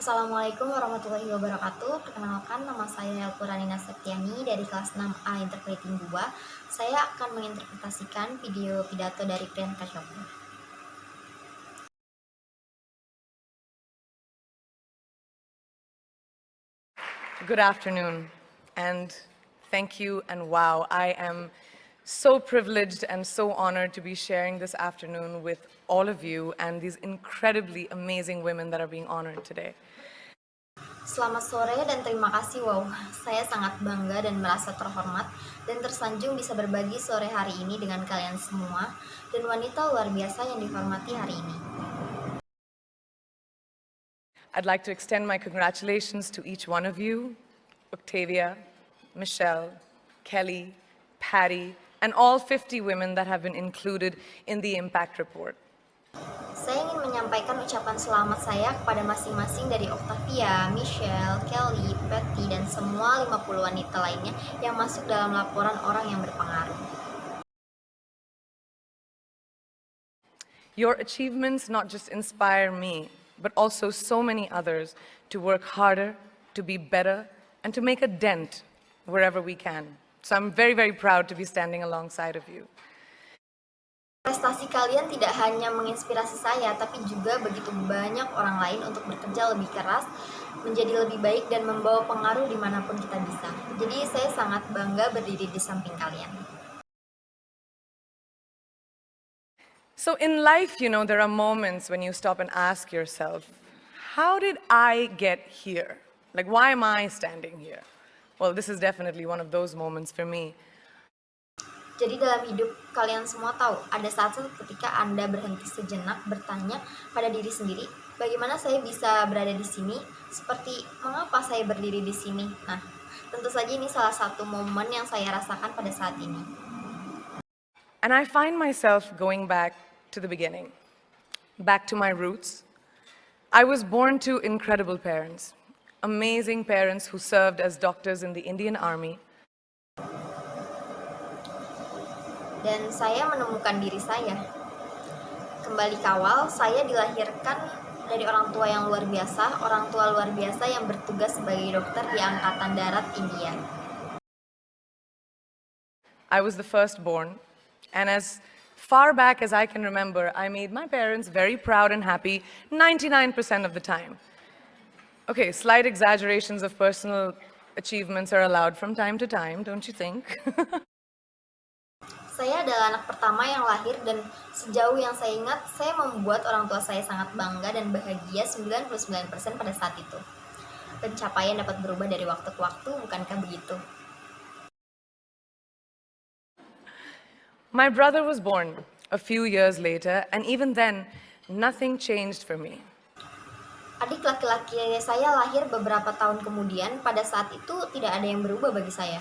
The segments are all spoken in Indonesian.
Assalamualaikum warahmatullahi wabarakatuh. Perkenalkan, nama saya Elpuranina Septiany dari kelas 6A Interpreting 2. Saya akan menginterpretasikan video pidato dari Priyanka Chopra. Good afternoon, and thank you, and wow, I am so privileged and so honored to be sharing this afternoon with all of you and these incredibly amazing women that are being honored today. Selamat sore dan terima kasih. Wow, saya sangat bangga dan merasa terhormat dan tersanjung bisa berbagi sore hari ini dengan kalian semua dan wanita luar biasa yang dihormati hari ini. I'd like to extend my congratulations to each one of you, Octavia, Michelle, Kelly, Patty, and all 50 women that have been included in the Impact Report. Saya ingin menyampaikan ucapan selamat saya kepada masing-masing dari Octavia, Michelle, Kelly, Patty, dan semua 50 wanita lainnya yang masuk dalam laporan orang yang berpengaruh. Your achievements not just inspire me, but also so many others to work harder, to be better, and to make a dent wherever we can. So I'm very, very proud to be standing alongside of you. Prestasi kalian tidak hanya menginspirasi saya, tapi juga begitu banyak orang lain untuk bekerja lebih keras, menjadi lebih baik, dan membawa pengaruh dimanapun kita bisa. Jadi saya sangat bangga berdiri di samping kalian. So in life, there are moments when you stop and ask yourself, how did I get here? Like, why am I standing here? Well, this is definitely one of those moments for me. Jadi dalam hidup kalian semua tahu, ada saat-saat ketika Anda berhenti sejenak bertanya pada diri sendiri, bagaimana saya bisa berada di sini? Seperti, mengapa saya berdiri di sini? Nah, tentu saja ini salah satu momen yang saya rasakan pada saat ini. And I find myself going back to the beginning, back to my roots. I was born to incredible parents, amazing parents who served as doctors in the Indian Army. Dan saya menemukan diri saya. Kembali ke awal, saya dilahirkan dari orang tua yang luar biasa, orang tua luar biasa yang bertugas sebagai dokter di Angkatan Darat India. I was the firstborn, and as far back as I can remember, I made my parents very proud and happy 99% of the time. Okay, slight exaggerations of personal achievements are allowed from time to time, don't you think? Saya adalah anak pertama yang lahir dan sejauh yang saya ingat, saya membuat orang tua saya sangat bangga dan bahagia 99% pada saat itu. Pencapaian dapat berubah dari waktu ke waktu, bukankah begitu? My brother was born a few years later, and even then, nothing changed for me. Adik laki-laki saya lahir beberapa tahun kemudian, pada saat itu tidak ada yang berubah bagi saya.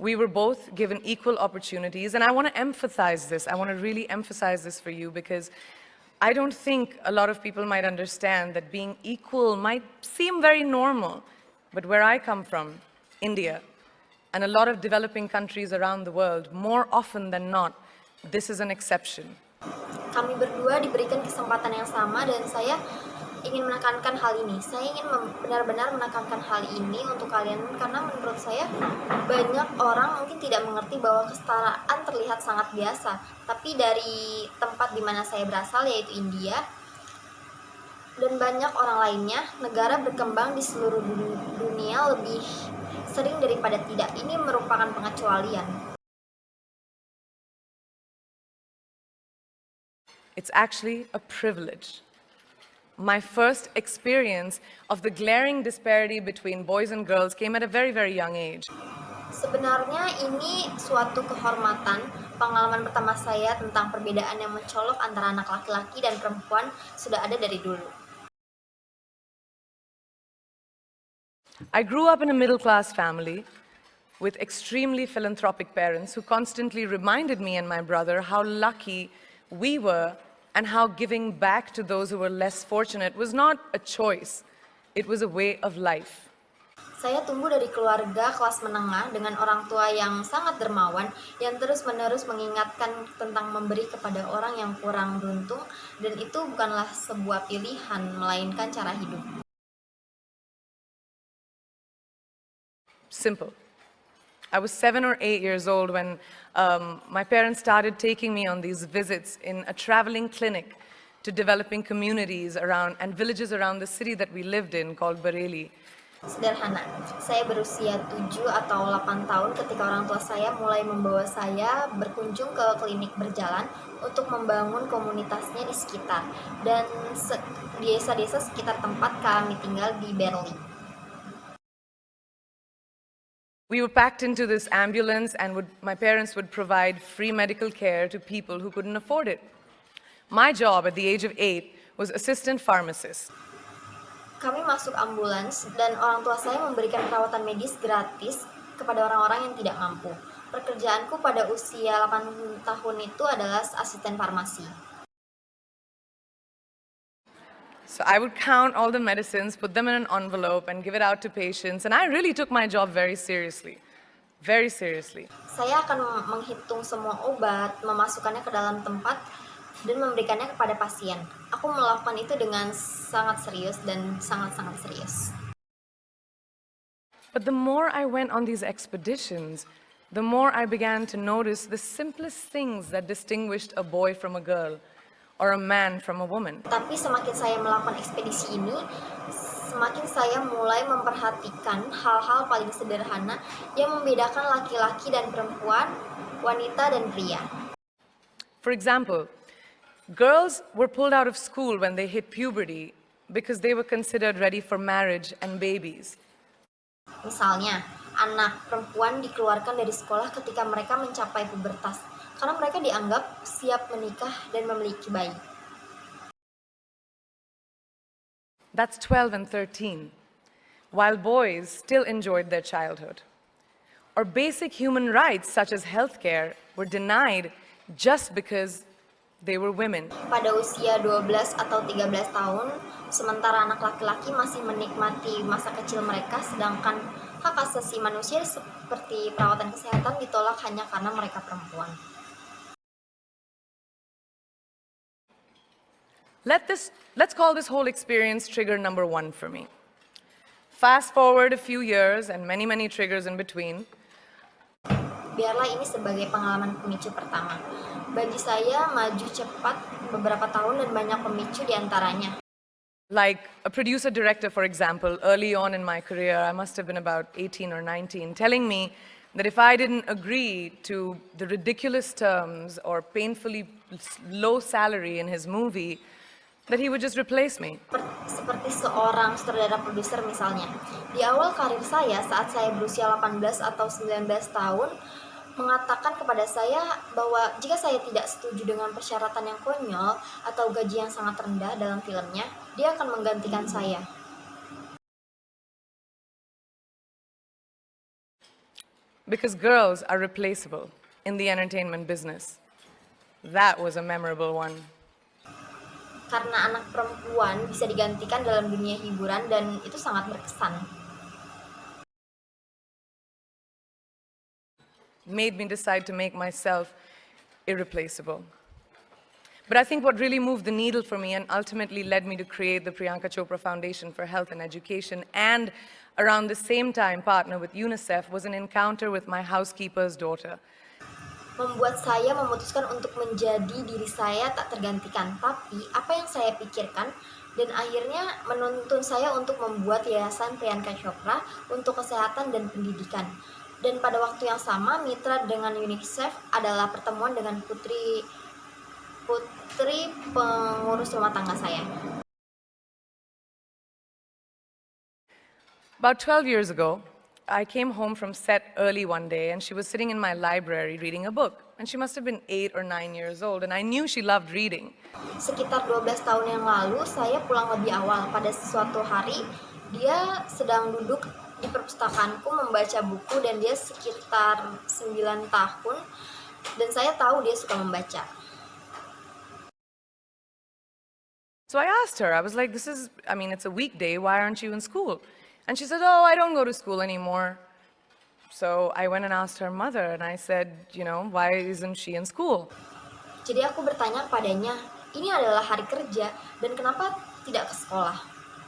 We were both given equal opportunities, and I want to emphasize this. I want to really emphasize this for you because I don't think a lot of people might understand that being equal might seem very normal. But where I come from, India, and a lot of developing countries around the world, more often than not, this is an exception. Kami berdua diberikan kesempatan yang sama dan saya ingin menekankan hal ini. Saya ingin benar-benar menekankan hal ini untuk kalian karena menurut saya banyak orang mungkin tidak mengerti bahwa kesetaraan terlihat sangat biasa. Tapi dari tempat di mana saya berasal yaitu India dan banyak orang lainnya, negara berkembang di seluruh dunia lebih sering daripada tidak. Ini merupakan pengecualian. It's actually a privilege. My first experience of the glaring disparity between boys and girls came at a very, very young age. Sebenarnya ini suatu kehormatan. Pengalaman pertama saya tentang perbedaan yang mencolok antara anak laki-laki dan perempuan sudah ada dari dulu. I grew up in a middle-class family with extremely philanthropic parents who constantly reminded me and my brother how lucky we were and how giving back to those who were less fortunate was not a choice, it was a way of life. Saya tumbuh dari keluarga kelas menengah dengan orang tua yang sangat dermawan, yang terus-menerus mengingatkan tentang memberi kepada orang yang kurang beruntung, dan itu bukanlah sebuah pilihan, melainkan cara hidup. Simple. I was 7 or 8 years old when my parents started taking me on these visits in a traveling clinic to developing communities around and villages around the city that we lived in called Bareilly. Sederhana, saya berusia 7 atau 8 tahun ketika orang tua saya mulai membawa saya berkunjung ke klinik berjalan untuk membangun komunitasnya di sekitar dan desa-desa sekitar tempat kami tinggal di Berlin. We were packed into this ambulance and my parents would provide free medical care to people who couldn't afford it. My job at the age of 8 was assistant pharmacist. Kami masuk ambulans dan orang tua saya memberikan perawatan medis gratis kepada orang-orang yang tidak mampu. Pekerjaanku pada usia 8 tahun itu adalah asisten farmasi. So I would count all the medicines, put them in an envelope and give it out to patients, and I really took my job very seriously. Very seriously. Saya akan menghitung semua obat, memasukkannya ke dalam tempat dan memberikannya kepada pasien. Aku melakukan itu dengan sangat serius dan sangat-sangat serius. But the more I went on these expeditions, the more I began to notice the simplest things that distinguished a boy from a girl or a man from a woman. Tapi semakin saya melakukan ekspedisi ini, semakin saya mulai memperhatikan hal-hal paling sederhana yang membedakan laki-laki dan perempuan, wanita dan pria. For example, girls were pulled out of school when they hit puberty because they were considered ready for marriage and babies. Misalnya, anak perempuan dikeluarkan dari sekolah ketika mereka mencapai pubertas, karena mereka dianggap siap menikah dan memiliki bayi. That's 12 and 13, while boys still enjoyed their childhood. Or basic human rights such as healthcare were denied just because they were women. Pada usia 12 atau 13 tahun, sementara anak laki-laki masih menikmati masa kecil mereka, sedangkan hak asasi manusia seperti perawatan kesehatan ditolak hanya karena mereka perempuan. Let's call this whole experience trigger number 1 for me. Fast forward a few years and many, many triggers in between. Biarlah ini sebagai pengalaman pemicu pertama. Bagi saya, maju cepat beberapa tahun dan banyak pemicu di antaranya. Like a producer-director, for example, early on in my career, I must have been about 18 or 19, telling me that if I didn't agree to the ridiculous terms or painfully low salary in his movie, that he would just replace me. Seperti seorang sutradara produser misalnya. Di awal karir saya, saat saya berusia 18 atau 19 tahun, mengatakan kepada saya bahwa jika saya tidak setuju dengan persyaratan yang konyol atau gaji yang sangat rendah dalam filmnya, dia akan menggantikan saya. Because girls are replaceable in the entertainment business. That was a memorable one. Karena anak perempuan bisa digantikan dalam dunia hiburan dan itu sangat berkesan. Made me decide to make myself irreplaceable. But I think what really moved the needle for me and ultimately led me to create the Priyanka Chopra Foundation for Health and Education and around the same time partner with UNICEF was an encounter with my housekeeper's daughter. Membuat saya memutuskan untuk menjadi diri saya tak tergantikan. Tapi apa yang saya pikirkan dan akhirnya menuntun saya untuk membuat Yayasan Priyanka Chopra untuk kesehatan dan pendidikan. Dan pada waktu yang sama, mitra dengan UNICEF adalah pertemuan dengan putri pengurus rumah tangga saya. About 12 years ago, I came home from set early one day and she was sitting in my library reading a book. And she must have been 8 or 9 years old and I knew she loved reading. Sekitar 12 tahun yang lalu, saya pulang lebih awal. Pada suatu hari, dia sedang duduk di perpustakaanku membaca buku dan dia sekitar 9 tahun dan saya tahu dia suka membaca. So I asked her, I was like, it's a weekday, why aren't you in school? And she said, oh, I don't go to school anymore. So I went and asked her mother, and I said, why isn't she in school? Jadi aku bertanya kepadanya, ini adalah hari kerja, dan kenapa tidak ke sekolah?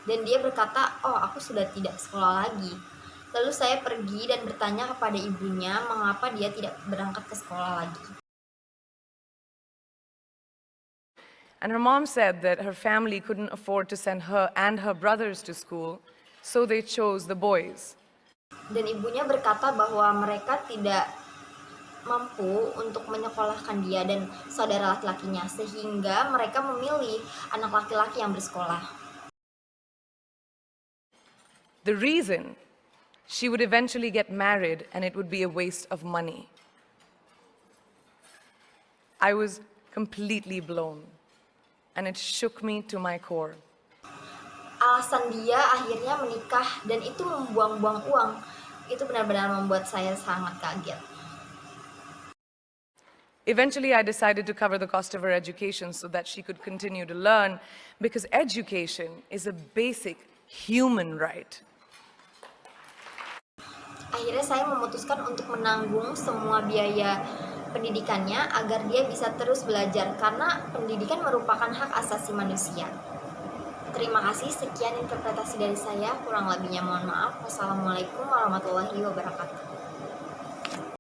Dan dia berkata, oh aku sudah tidak sekolah lagi. Lalu saya pergi dan bertanya kepada ibunya mengapa dia tidak berangkat ke sekolah lagi. And her mom said that her family couldn't afford to send her and her brothers to school, so they chose the boys. Dan ibunya berkata bahwa mereka tidak mampu untuk menyekolahkan dia dan saudara laki-lakinya, sehingga mereka memilih anak laki-laki yang bersekolah. The reason, she would eventually get married and it would be a waste of money. I was completely blown, and it shook me to my core. Alasan dia akhirnya menikah dan itu membuang-buang uang, itu benar-benar membuat saya sangat kaget. Eventually, I decided to cover the cost of her education so that she could continue to learn, because education is a basic human right. Akhirnya saya memutuskan untuk menanggung semua biaya pendidikannya agar dia bisa terus belajar, karena pendidikan merupakan hak asasi manusia. Terima kasih, sekian interpretasi dari saya, kurang lebihnya mohon maaf. Wassalamualaikum warahmatullahi wabarakatuh.